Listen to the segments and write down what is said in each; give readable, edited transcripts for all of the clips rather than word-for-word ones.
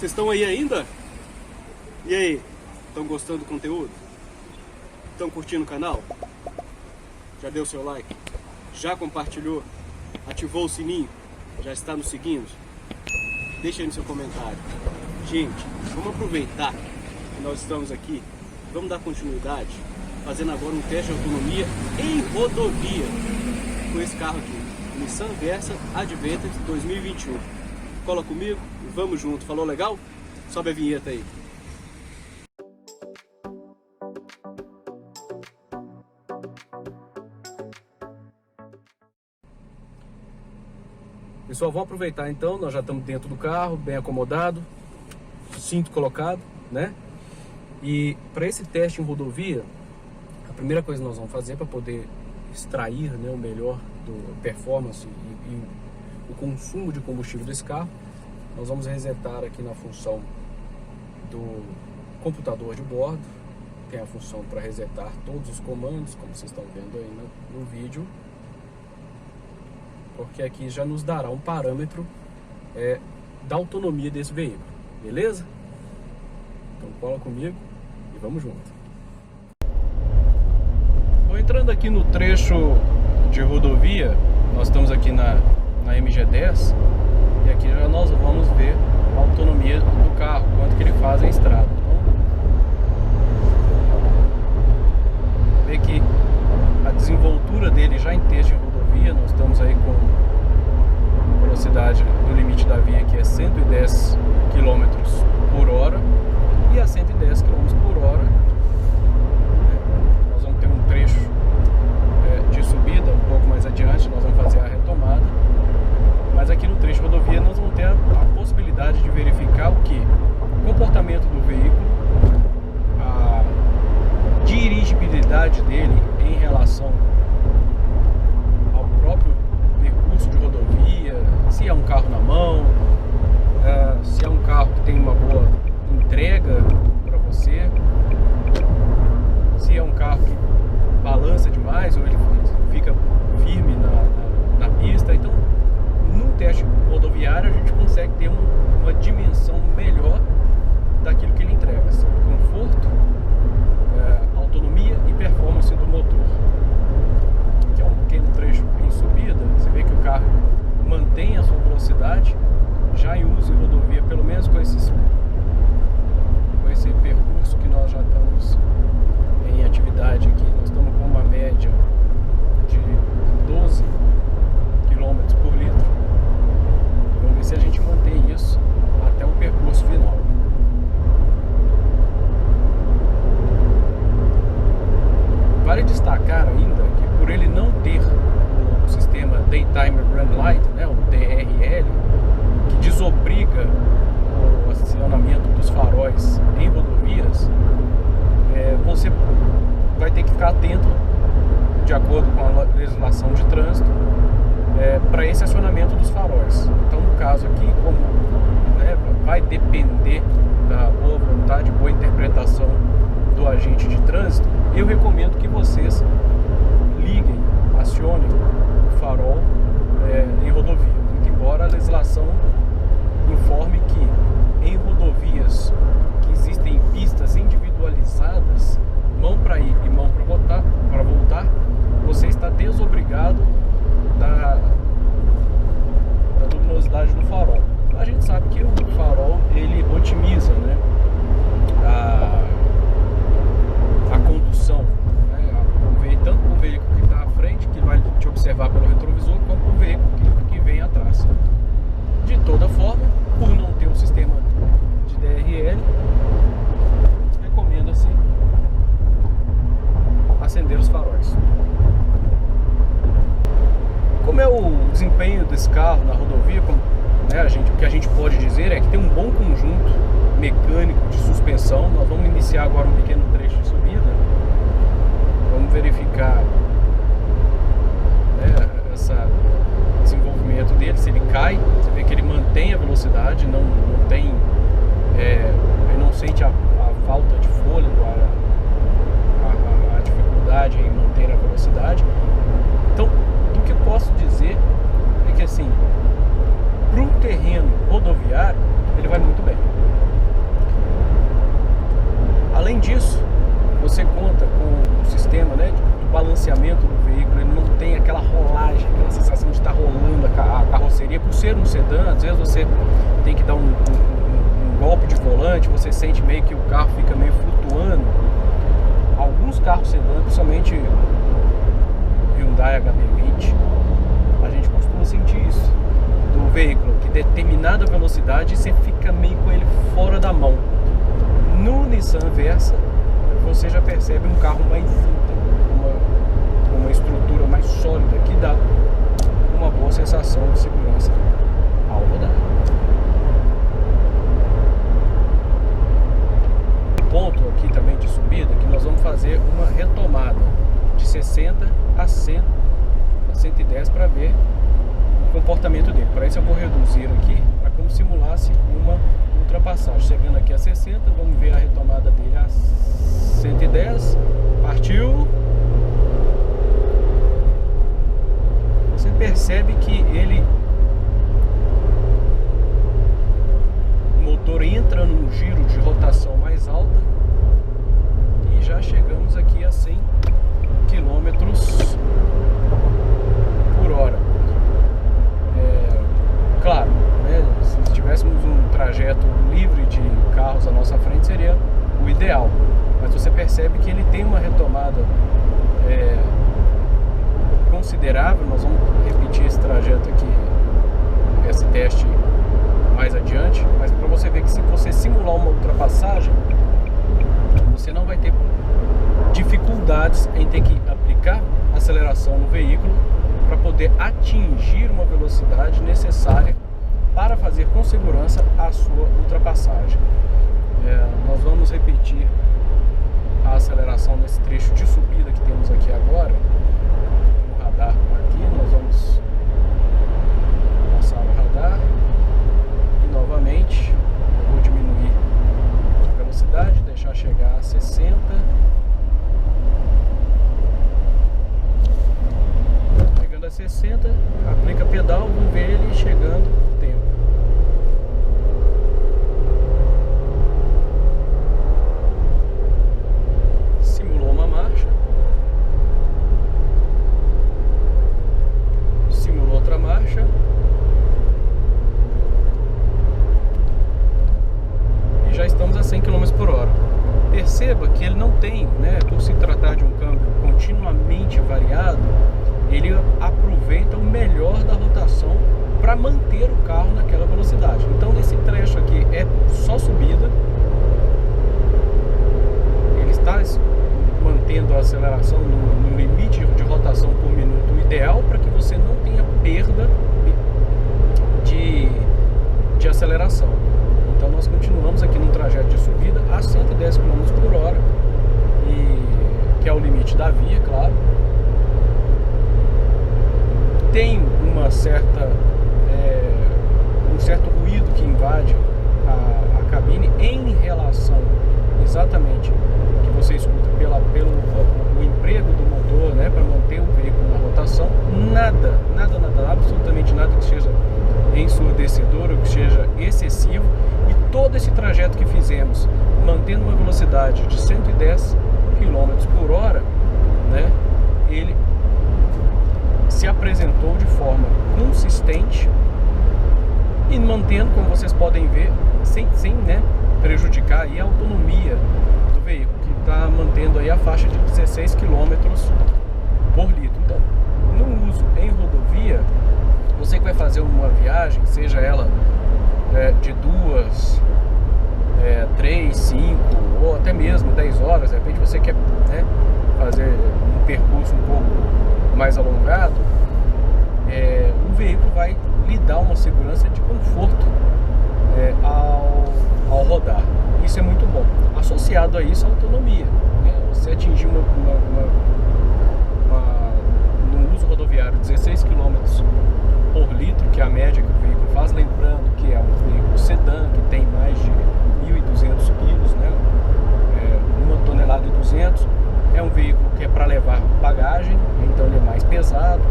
Vocês estão aí ainda? E aí? Estão gostando do conteúdo? Estão curtindo o canal? Já deu seu like? Já compartilhou? Ativou o sininho? Já está nos seguindo? Deixa aí no seu comentário. Gente, vamos aproveitar que nós estamos aqui. Vamos dar continuidade fazendo agora um teste de autonomia em rodovia com esse carro aqui, Nissan Versa Adventure 2021. Cola comigo e vamos junto. Falou legal? Sobe a vinheta aí. Pessoal, vamos aproveitar então, nós já estamos dentro do carro, bem acomodado, cinto colocado, né? E para esse teste em rodovia, a primeira coisa que nós vamos fazer para poder extrair, né, o melhor do performance e o consumo de combustível desse carro, nós vamos resetar aqui na função do computador de bordo. Tem a função para resetar todos os comandos, como vocês estão vendo aí no vídeo, porque aqui já nos dará um parâmetro da autonomia desse veículo, beleza? Então cola comigo e vamos junto. Bom, entrando aqui no trecho de rodovia, nós estamos aqui na MG10 e aqui já nós vamos ver a autonomia do carro, quanto que ele faz em estrada. Então, vê que a desenvoltura dele já em texto de rodovia, nós estamos aí com velocidade do limite da via que é 110 km por hora e a 110 km por hora nós vamos ter um trecho de subida um pouco mais adiante, nós vamos fazer a retomada, mas aqui no trecho de rodovia nós vamos ter a possibilidade de verificar o que? O comportamento do veículo, a dirigibilidade dele em relação ao próprio percurso de rodovia, se é um carro na mão, se é um carro que tem uma boa entrega para você, se é um carro que balança demais ou ele fica firme na pista. Então, no teste rodoviário a gente consegue ter uma dimensão melhor daquilo que ele entrega, assim, conforto, autonomia e performance do motor. Que é um pequeno trecho em subida, você vê que o carro mantém a sua velocidade já em uso em rodovia, pelo menos com esse percurso que nós já estamos em atividade aqui. Nós estamos com uma média de 12 km por litro. Vamos ver se a gente mantém isso até o percurso final. Vale destacar ainda que por ele não ter o sistema Daytime Running Light, né, o DRL, que desobriga o acionamento dos faróis em rodovias, você vai ter que ficar atento, de acordo com a legislação de trânsito, para esse acionamento dos faróis. Então, no caso aqui, como vai depender da boa vontade, boa interpretação do agente de trânsito, eu recomendo que vocês liguem, acionem o farol em rodovia. Muito embora a legislação informe que em rodovias que existem pistas individualizadas, mão para ir e mão para voltar, você está desobrigado da luminosidade do farol. A gente sabe que o farol ele otimiza, né, a condução, né, tanto para o veículo que está à frente, que vai te observar pelo retrovisor, quanto para o veículo que vem atrás. De toda forma, por não ter um sistema de DRL, recomenda-se acender os faróis. Como é o desempenho desse carro na rodovia, o que a gente pode dizer é que tem um bom conjunto mecânico de suspensão. Nós vamos iniciar agora um pequeno trecho de subida. Vamos verificar esse desenvolvimento dele, se ele cai. Você vê que ele mantém a velocidade, não tem, ele não sente a falta de fôlego, a dificuldade em manter a velocidade. Então, do que eu posso dizer é que, assim, para o terreno rodoviário, ele vai muito bem. sedã, às vezes você tem que dar um golpe de volante, você sente meio que o carro fica meio flutuando. Alguns carros sedã, principalmente Hyundai HB20, a gente costuma sentir isso do veículo, que determinada velocidade você fica meio com ele fora da mão. No Nissan Versa você já percebe um carro mais íntegro, uma estrutura mais sólida, que dá uma boa sensação de segurança ao rodar. Ponto aqui também de subida, que nós vamos fazer uma retomada de 60 a 100 a 110 para ver o comportamento dele. Para isso eu vou reduzir aqui para como simulasse uma ultrapassagem. Chegando aqui a 60, vamos ver a retomada dele a 110. Partiu. Você percebe que o motor entra num giro de rotação mais alta e já chegamos aqui a 100 km por hora. Claro, né, se tivéssemos um trajeto livre de carros à nossa frente seria o ideal, mas você percebe que ele tem uma retomada considerável. Nós vamos repetir esse trajeto aqui, esse teste mais adiante, mas para você ver que se você simular uma ultrapassagem, você não vai ter dificuldades em ter que aplicar aceleração no veículo para poder atingir uma velocidade necessária para fazer com segurança a sua ultrapassagem. Nós vamos repetir a aceleração nesse trecho de subida que temos aqui agora. No radar aqui, nós vamos passar o radar e novamente eu vou diminuir a velocidade, deixar chegar a 60. Chegando a 60, aplica pedal, vamos ver ele chegando no tempo. Simulou uma marcha. Simulou outra marcha. E já estamos a 100 km por hora. Perceba que ele não tem, né, por se tratar de um câmbio continuamente variado, ele aproveita o melhor da rotação para manter o carro naquela velocidade. Então nesse trecho aqui é só subida, ele está mantendo a aceleração no limite de rotação por minuto ideal para que você não tenha perda de aceleração. Então nós continuamos aqui no trajeto de subida a 110 km por hora, que é o limite da via, claro. Tem uma certa, um certo ruído que invade a cabine em relação exatamente que você escuta pelo emprego do motor, né, para manter o veículo na rotação. Nada, absolutamente nada que seja ensurdecedor ou que seja excessivo. E todo esse trajeto que fizemos mantendo uma velocidade de 110 km por hora, né, ele se apresentou de forma consistente e mantendo, como vocês podem ver, sem né, prejudicar aí a autonomia do veículo, que está mantendo aí a faixa de 16 km por litro. Então, no uso em rodovia, você que vai fazer uma viagem, seja ela de 2, 3, 5 ou até mesmo 10 horas, de repente você quer, né, fazer um percurso um pouco mais alongado, o veículo vai lhe dar uma segurança de conforto ao rodar. Isso é muito bom. Associado a isso, a autonomia, né? Você atingir no uso rodoviário 16 km por litro, que é a média que o veículo faz, lembrando que é um veículo sedã que tem mais de 1.200 quilos, né? 1,2 toneladas. É um veículo que é para levar bagagem, então ele é mais pesado.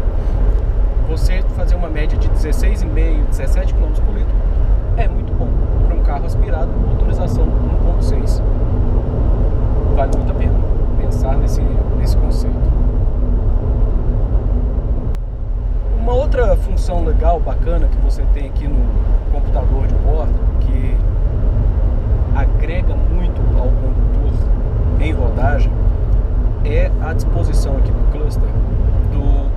Você fazer uma média de 16,5, 17 km por litro é muito bom para um carro aspirado com motorização 1.6. Vale muito a pena pensar nesse conceito. Uma outra Outra função legal, bacana, que você tem aqui no computador de bordo, que agrega muito ao condutor em rodagem, é a disposição aqui do cluster do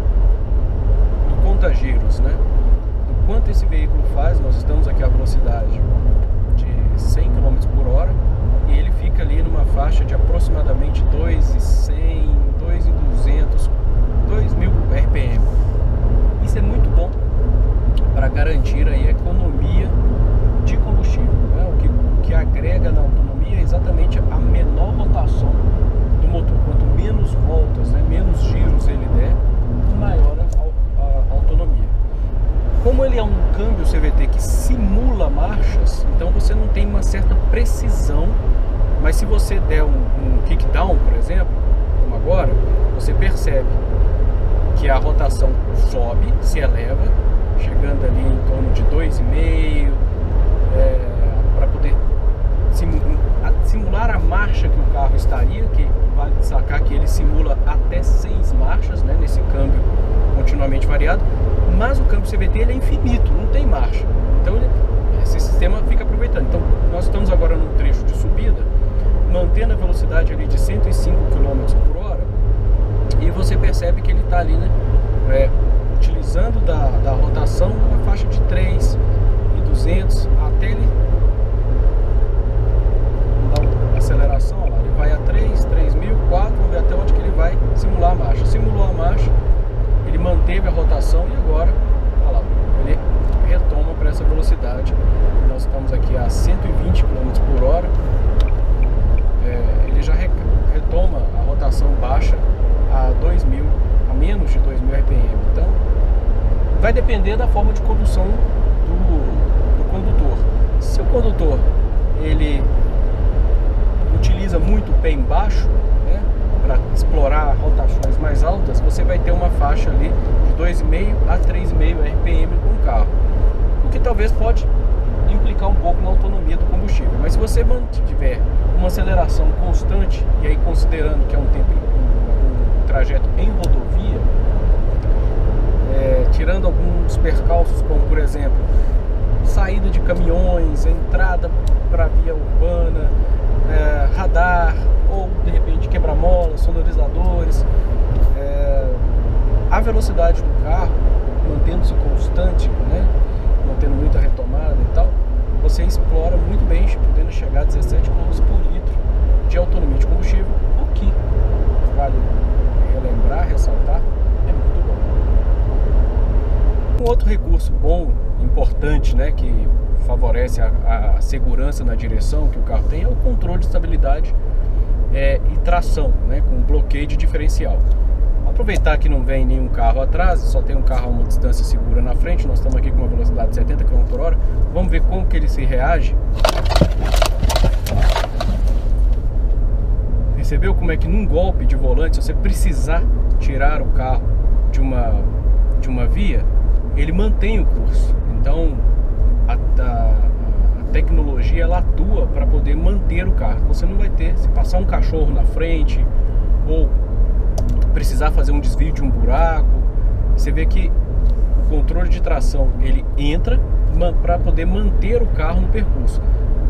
conta-giros, né? Do quanto esse veículo faz. Nós estamos aqui a velocidade de 100 km por hora e ele fica ali numa faixa de aproximadamente 2.100, 2.200, 2.000 RPM. Isso é muito bom para garantir aí a economia de combustível, né? O que agrega na autonomia é exatamente a menor rotação do motor. Quanto menos voltas, né, menos giros ele der, maior a autonomia. Como ele é um câmbio CVT que simula marchas, então você não tem uma certa precisão, mas se você der um kickdown, por exemplo, como agora, você percebe que a rotação sobe, se eleva, chegando ali em torno de 2,5, para poder simular a marcha que o carro estaria, que vale destacar que ele simula até 6 marchas, né, nesse câmbio continuamente variado, mas o câmbio CVT ele é infinito, não tem marcha, então esse sistema fica aproveitando. Então nós estamos agora num trecho de subida, mantendo a velocidade ali de 105 km por hora, e você percebe que ele está ali, né, utilizando da rotação uma faixa de 3.200 até ele dar uma aceleração. Olha lá, ele vai a 3.000, 4.000, vamos ver até onde que ele vai simular a marcha. Simulou a marcha, ele manteve a rotação e agora, olha lá, ele retoma para essa velocidade. Nós estamos aqui a 120 km por hora. Ele já retoma a rotação baixa a 2.000, a menos de 2.000 RPM. Então vai depender da forma de condução do condutor. Se o condutor ele utiliza muito o pé embaixo, né, para explorar rotações mais altas, você vai ter uma faixa ali de 2,5 a 3,5 RPM com o carro, o que talvez pode implicar um pouco na autonomia do combustível. Mas se você mantiver uma aceleração constante, e aí considerando que é um trajeto em rodovia, tirando alguns percalços, como por exemplo saída de caminhões, entrada para via urbana, radar, ou de repente quebra-molas, sonorizadores, a velocidade do carro mantendo-se constante, né, mantendo muita retomada e tal, você explora muito bem, podendo chegar a 17 km por litro de autonomia de combustível, o que vale relembrar, ressaltar, é muito bom. Um outro recurso bom, importante, né, que favorece a segurança na direção que o carro tem, é o controle de estabilidade e tração, né, com bloqueio de diferencial. Vou aproveitar que não vem nenhum carro atrás, só tem um carro a uma distância segura na frente. Nós estamos aqui com uma velocidade de 70 km por hora. Vamos ver como que ele se reage. Percebeu como é que num golpe de volante, se você precisar tirar o carro de uma via, ele mantém o curso. Então a tecnologia ela atua para poder manter o carro. Você não vai ter, se passar um cachorro na frente ou precisar fazer um desvio de um buraco, você vê que o controle de tração ele entra para poder manter o carro no percurso.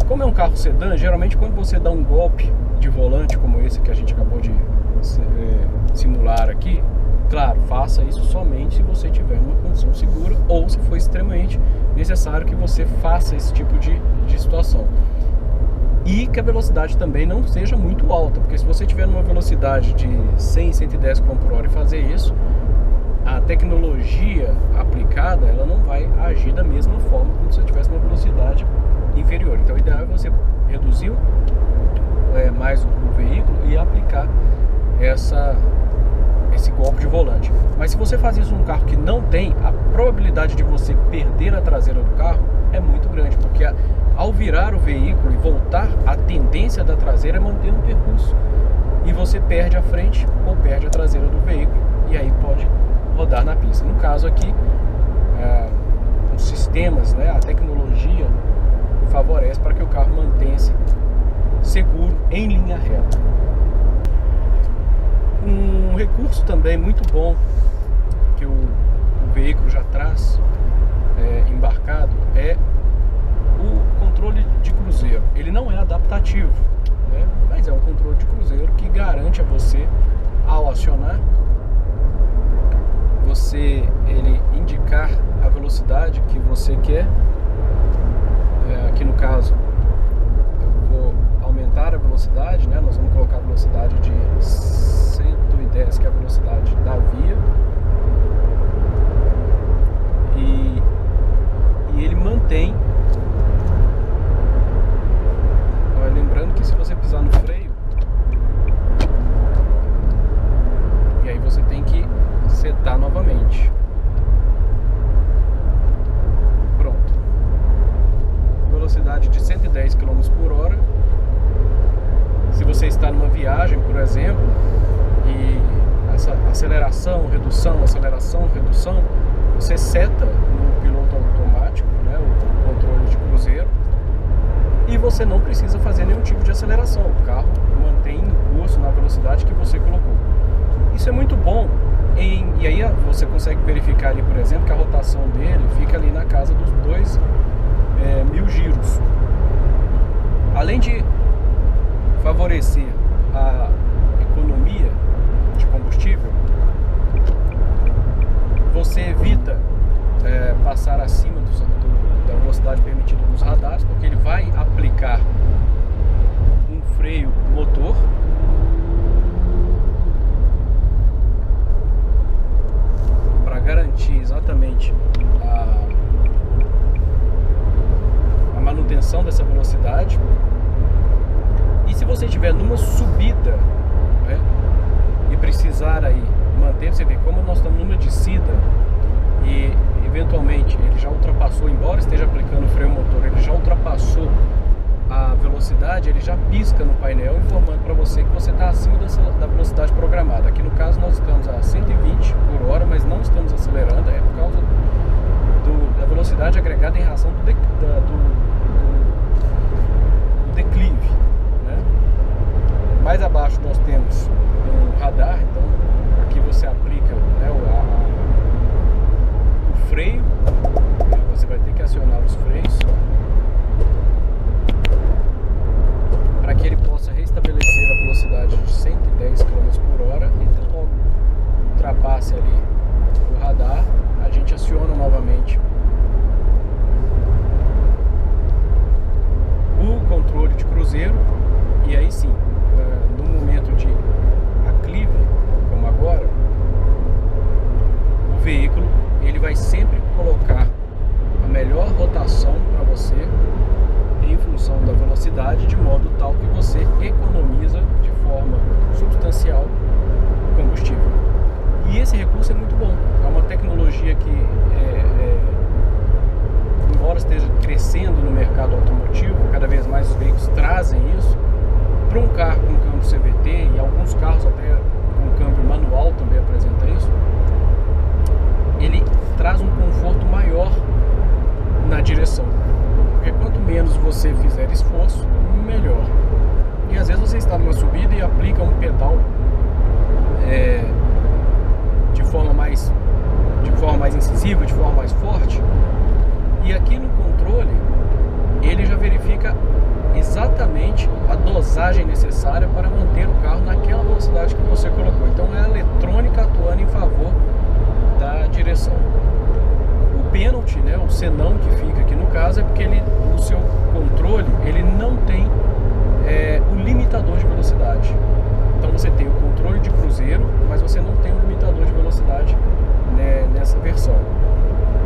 Como é um carro sedã, geralmente quando você dá um golpe de volante como esse que a gente acabou de simular aqui, claro, faça isso somente se você tiver uma condição segura ou se for extremamente necessário que você faça esse tipo de situação. E que a velocidade também não seja muito alta, porque se você tiver numa velocidade de 100, 110 km por hora e fazer isso, a tecnologia aplicada ela não vai agir da mesma forma como se você tivesse uma velocidade inferior. Então o ideal é você reduzir mais o veículo e aplicar esse golpe de volante. Mas se você faz isso num carro que não tem, a probabilidade de você perder a traseira do carro é muito grande, porque ao virar o veículo e voltar, a tendência da traseira é manter no percurso e você perde a frente ou perde a traseira do veículo e aí pode rodar na pista. No caso aqui, os sistemas, né, a tecnologia favorece para que o carro mantenha-se seguro em linha reta. Um recurso também muito bom que o veículo já traz embarcado é o controle de cruzeiro. Ele não é adaptativo, né? Mas é um controle de cruzeiro que garante a você, ao acionar, ele indicar a velocidade que você quer. Aqui no caso eu vou aumentar a velocidade, né? Nós vamos colocar a velocidade de 110, que é a velocidade da via, e ele mantém. Lembrando que se você pisar no freio, e aí você tem que setar novamente. Pronto. Velocidade de 110 km por hora. Se você está numa viagem, por exemplo, e essa aceleração, redução, você seta no piloto automático, né, o controle de cruzeiro, e você não precisa fazer nenhum tipo de aceleração. O carro mantém o curso na velocidade que você colocou. Isso é muito bom. E aí você consegue verificar ali, por exemplo, que a rotação dele fica ali na casa dos 2.000 giros. Além de favorecer a economia de combustível, você evita passar acima da velocidade permitida nos radares, porque ele vai aplicar um freio motor para garantir exatamente a manutenção dessa velocidade. E se você estiver numa subida, né, e precisar aí manter, você vê como nós estamos numa descida e eventualmente ele já ultrapassou, embora esteja aplicando o freio motor, ele já ultrapassou a velocidade, ele já pisca no painel informando para você que você está acima da velocidade programada. Aqui no caso nós estamos a 120 por hora, mas não estamos acelerando, é por causa da velocidade agregada em razão do declive, né? Mais abaixo nós temos um radar, então aqui você aplica, né, o freio, você vai ter que acionar os freios para que ele possa restabelecer a velocidade de 110 km por hora, e logo ultrapasse ali o radar, a gente aciona novamente o controle de cruzeiro, e aí sim, no momento de aclive, como agora, o veículo ele vai sempre colocar a melhor rotação para você em função da velocidade, de modo tal que você economiza de forma substancial combustível. E esse recurso é muito bom. É uma tecnologia que, embora esteja crescendo no mercado automotivo, cada vez mais os veículos trazem isso. Para um carro com câmbio CVT, e alguns carros até com câmbio manual também apresenta isso, ele traz um conforto maior na direção. Porque quanto menos você fizer esforço, melhor. E às vezes você está numa subida e aplica um pedal de forma mais incisiva, de forma mais forte, e aqui no controle ele já verifica exatamente a dosagem necessária para manter o carro naquela velocidade que você colocou. Então é a eletrônica atuando em favor da direção. O pênalti, né, o senão que fica aqui no caso, é porque ele, no seu controle, ele não tem o limitador de velocidade. Então você tem o controle de cruzeiro, mas você não tem o limitador de velocidade, né, nessa versão.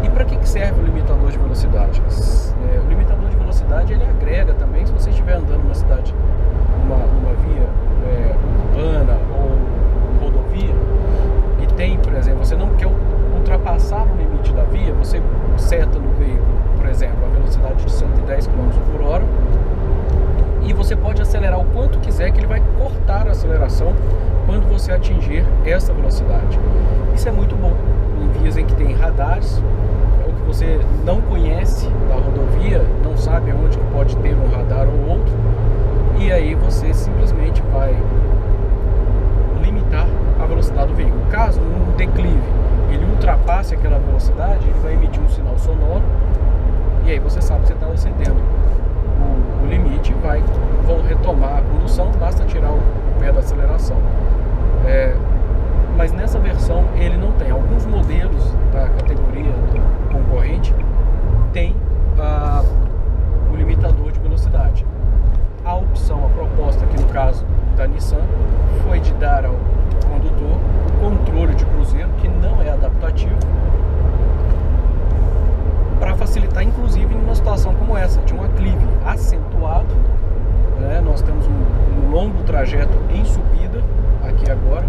E para que serve o limitador de velocidade? O limitador de velocidade ele agrega também, se você estiver andando numa cidade, numa via urbana ou rodovia, e tem, por exemplo, você não quer ultrapassar o limite da via, você seta no veículo, por exemplo, a velocidade de 110 km por hora, e você pode acelerar o quanto quiser, que ele vai cortar a aceleração quando você atingir essa velocidade. Isso é muito bom em vias em que tem radares, ou que você não conhece da rodovia, não sabe onde que pode ter um radar ou outro, e aí você simplesmente vai limitar a velocidade do veículo. Caso num declive ele ultrapasse aquela velocidade, ele vai emitir um sinal sonoro, e aí você sabe que você está excedendo o limite, vão retomar a condução, basta tirar o pé da aceleração. Mas nessa versão ele não tem. Alguns modelos da categoria do concorrente tem o limitador de velocidade. A opção, a proposta aqui no caso da Nissan, foi de dar ao condutor o controle de cruzeiro, que não é adaptativo, para facilitar, inclusive, numa situação como essa, de um aclive acentuado, né? Nós temos um longo trajeto em subida aqui agora,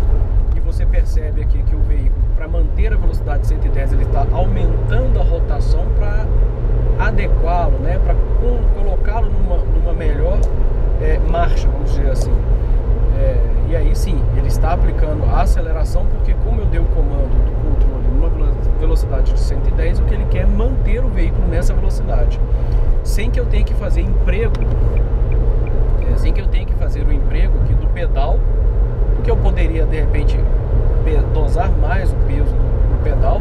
e você percebe aqui que o veículo, para manter a velocidade de 110, ele está aumentando a rotação para adequá-lo, né? Para colocá-lo numa melhor marcha, vamos dizer assim. E aí sim, ele está aplicando a aceleração, porque como eu dei o comando do controle numa velocidade de 110, o que ele quer é manter o veículo nessa velocidade, sem que eu tenha que fazer emprego, sem que eu tenha que fazer o emprego aqui do pedal, porque eu poderia de repente dosar mais o peso do pedal,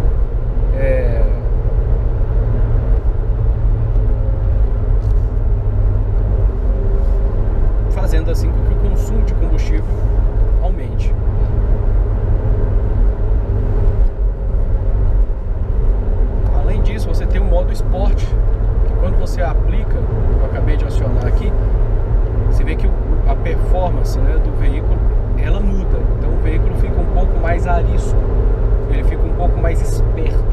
fazendo assim com que o consumo de combustível aumente. Além disso, você tem o modo esporte, que quando você aplica, eu acabei de acionar aqui, você vê que a performance, né, do veículo, ela muda. Então o veículo fica um pouco mais arisco, ele fica um pouco mais esperto.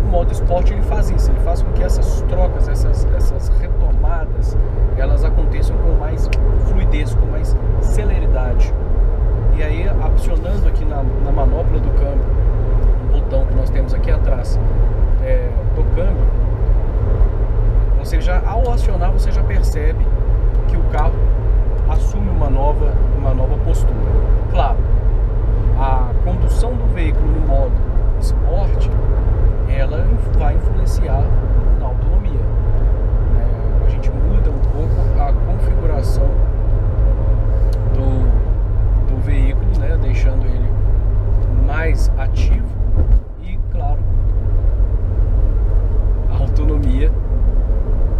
O modo esporte ele faz isso, ele faz com que essas trocas, essas retomadas, elas aconteçam com mais fluidez, com mais celeridade. E aí, acionando aqui na manopla do câmbio, um botão que nós temos aqui atrás do câmbio, você já, ao acionar, você já percebe que o carro assume uma nova postura. Claro, a condução do veículo no modo esporte, ela vai influenciar na autonomia. A gente muda um pouco a configuração do veículo, né, deixando ele mais ativo e, claro, a autonomia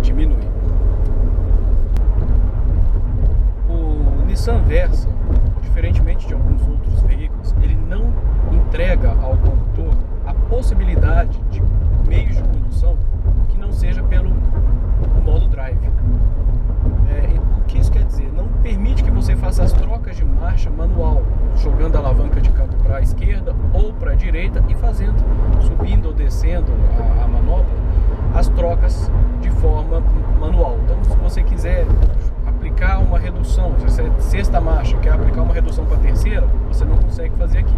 diminui. O Nissan Versa, diferentemente de alguns outros veículos, ele não entrega ao condutor a possibilidade de meios de condução que não seja pelo modo drive. O que isso quer dizer? Não permite que você faça as trocas de marcha manual, jogando a alavanca de câmbio para a esquerda ou para a direita e subindo ou descendo a manopla, as trocas de forma manual. Então, se você quiser aplicar uma redução, se você é sexta marcha, quer aplicar uma redução para a terceira, você não consegue fazer aqui.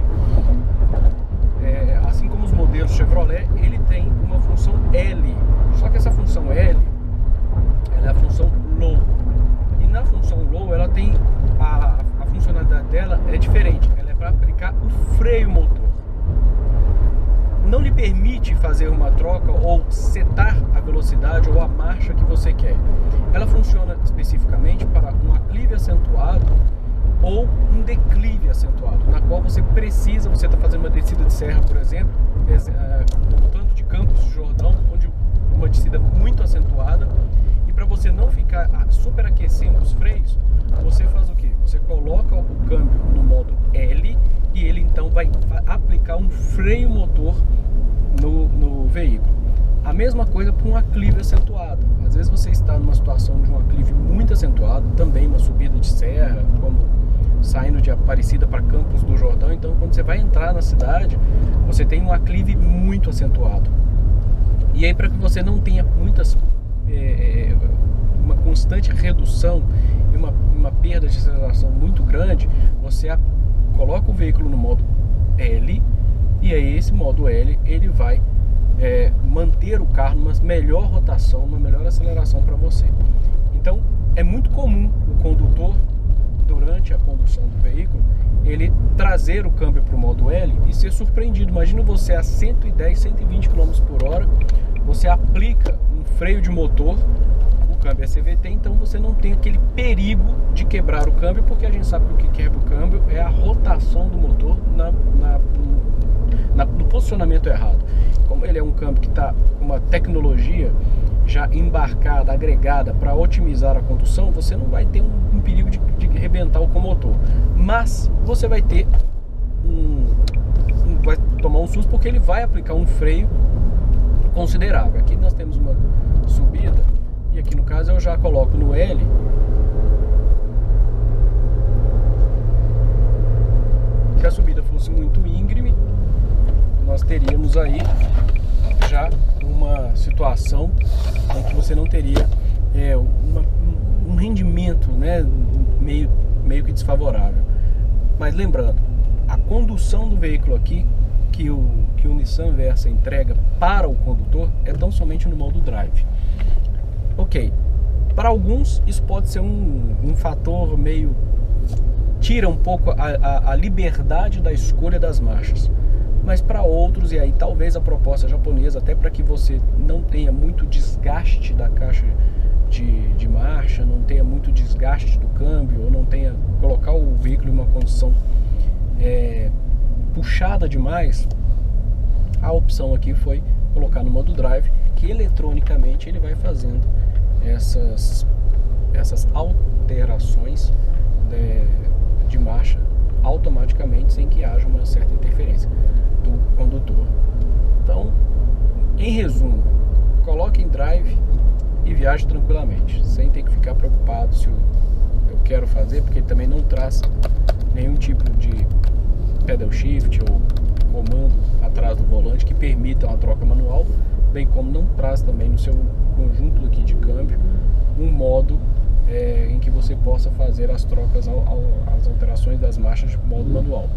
Assim como os modelos Chevrolet, ele tem uma função L, só que essa função L, ela é a função low, e na função low ela tem a funcionalidade dela é diferente, ela é para aplicar o freio motor, não lhe permite fazer uma troca ou setar a velocidade ou a marcha que você quer. Ela funciona especificamente para um aclive acentuado ou um declive acentuado, na qual você está fazendo uma descida de serra, por exemplo, voltando de Campos do Jordão, onde uma descida muito acentuada, e para você não ficar superaquecendo os freios, você faz o quê? Você coloca o câmbio no modo L e ele então vai aplicar um freio motor no veículo. A mesma coisa para um aclive acentuado. Às vezes você está numa situação de um aclive muito acentuado, também uma subida de serra, como saindo de Aparecida para Campos do Jordão. Então, quando você vai entrar na cidade, você tem um aclive muito acentuado. E aí, para que você não tenha uma constante redução e uma perda de aceleração muito grande, você coloca o veículo no modo L, e aí esse modo L ele vai manter o carro numa melhor rotação, uma melhor aceleração para você. Então é muito comum o condutor, durante a condução do veículo, ele trazer o câmbio para o modo L e ser surpreendido. Imagina você a 110, 120 km por hora, você aplica um freio de motor, o câmbio é CVT, então você não tem aquele perigo de quebrar o câmbio, porque a gente sabe que o que quebra o câmbio é a rotação do motor no posicionamento errado. Como ele é um câmbio que está com uma tecnologia já embarcada, agregada para otimizar a condução, você não vai ter um perigo de arrebentar o motor, mas você vai ter vai tomar um susto porque ele vai aplicar um freio considerável. Aqui nós temos uma subida e aqui no caso eu já coloco no L. Se a subida fosse muito íngreme, nós teríamos aí já uma situação em que você não teria um rendimento, né, meio que desfavorável. Mas lembrando, a condução do veículo aqui que o Nissan Versa entrega para o condutor é tão somente no modo drive. Ok, para alguns isso pode ser um fator meio... tira um pouco a liberdade da escolha das marchas. Mas para outros, e aí talvez a proposta japonesa, até para que você não tenha muito desgaste da caixa de marcha, não tenha muito desgaste do câmbio, ou não tenha colocar o veículo em uma condição puxada demais, a opção aqui foi colocar no modo drive, que eletronicamente ele vai fazendo essas alterações de marcha automaticamente, sem que haja uma certa interferência do condutor. Então, em resumo, coloque em drive e viaje tranquilamente, sem ter que ficar preocupado se eu quero fazer, porque ele também não traz nenhum tipo de pedal shift ou comando atrás do volante que permitam a troca manual, bem como não traz também no seu conjunto aqui de câmbio um modo em que você possa fazer as trocas, as alterações das marchas de modo manual.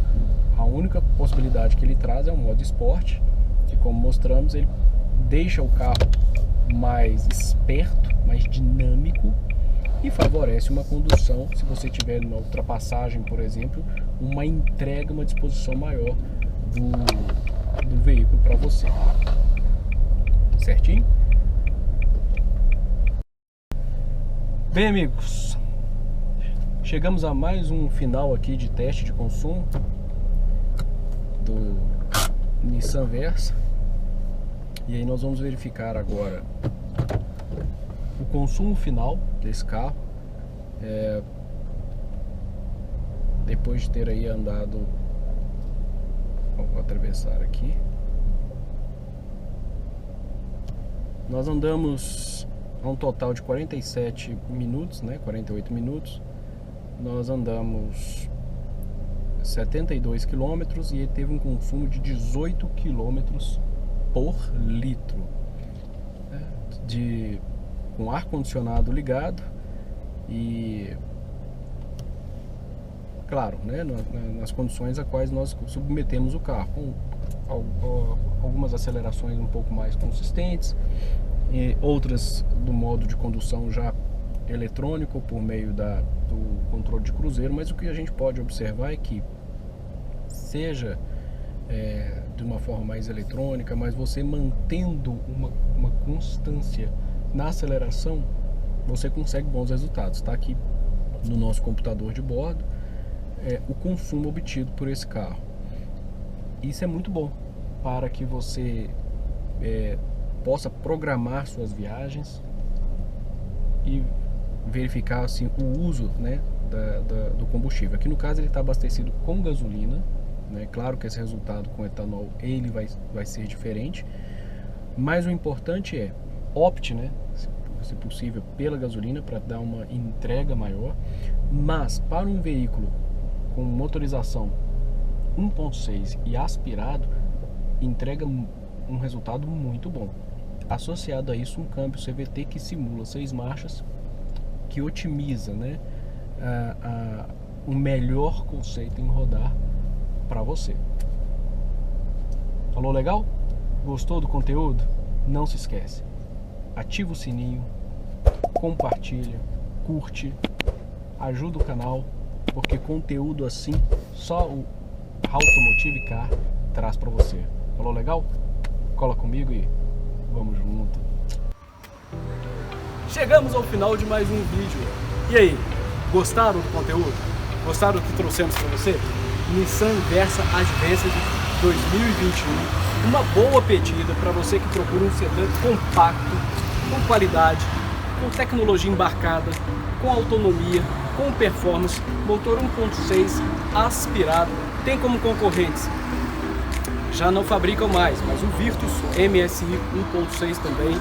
A única possibilidade que ele traz é o modo esporte, que, como mostramos, ele deixa o carro mais esperto, mais dinâmico e favorece uma condução, se você tiver uma ultrapassagem, por exemplo, uma entrega, uma disposição maior do veículo para você. Certinho? Bem, amigos, chegamos a mais um final aqui de teste de consumo do Nissan Versa. E aí nós vamos verificar agora o consumo final desse carro, depois de ter aí andado, vou atravessar aqui, nós andamos a um total de 47 minutos, né, 48 minutos, nós andamos 72 quilômetros e ele teve um consumo de 18 quilômetros por litro, né, com ar-condicionado ligado e, claro, né, nas condições a quais nós submetemos o carro, com algumas acelerações um pouco mais consistentes e outras do modo de condução já eletrônico por meio do controle de cruzeiro. Mas o que a gente pode observar é que, seja de uma forma mais eletrônica, mas você mantendo uma constância na aceleração, você consegue bons resultados. Está aqui no nosso computador de bordo o consumo obtido por esse carro. Isso é muito bom para que você possa programar suas viagens e verificar assim o uso, né, do combustível. Aqui no caso ele está abastecido com gasolina, né? Claro que esse resultado com etanol ele vai ser diferente, mas o importante é opte, né, se possível, pela gasolina para dar uma entrega maior. Mas para um veículo com motorização 1.6 e aspirado, entrega um resultado muito bom. Associado a isso, um câmbio CVT que simula 6 marchas, que otimiza, né, um melhor conceito em rodar para você. Falou legal? Gostou do conteúdo? Não se esquece, ativa o sininho, compartilha, curte, ajuda o canal, porque conteúdo assim só o Automotive Car traz para você. Falou legal? Cola comigo e vamos junto. Chegamos ao final de mais um vídeo. E aí, gostaram do conteúdo? Gostaram do que trouxemos para você? Nissan Versa Advanced 2021. Uma boa pedida para você que procura um sedã compacto, com qualidade, com tecnologia embarcada, com autonomia, com performance, motor 1.6 aspirado. Tem como concorrentes, já não fabricam mais, mas o Virtus MSI 1.6 também,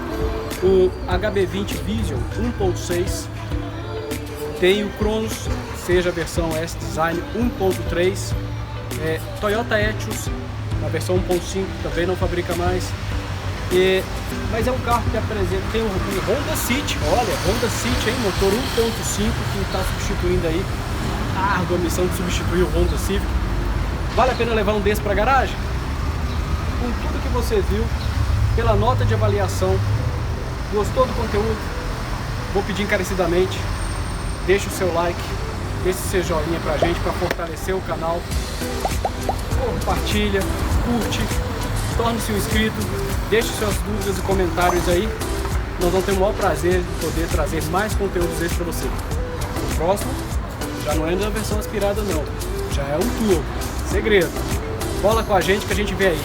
o HB20 Vision 1.6, tem o Cronos, seja a versão S-Design 1.3, Toyota Etios, na versão 1.5 também não fabrica mais, mas é um carro que apresenta, tem o Honda City, olha, Honda City, hein, motor 1.5 que está substituindo aí, a árdua missão de substituir o Honda Civic. Vale a pena levar um desse para a garagem? Com tudo que você viu, pela nota de avaliação, gostou do conteúdo? Vou pedir encarecidamente, deixe o seu like, deixe o seu joinha pra gente, para fortalecer o canal, compartilha, curte, torne-se um inscrito, deixe suas dúvidas e comentários aí, nós vamos ter o maior prazer de poder trazer mais conteúdos desses para você. O próximo já não é na versão aspirada não, já é um turbo, segredo, cola com a gente que a gente vê aí.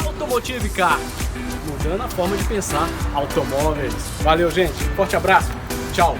Automotive Car, mudando a forma de pensar automóveis. Valeu, gente. Forte abraço. Tchau.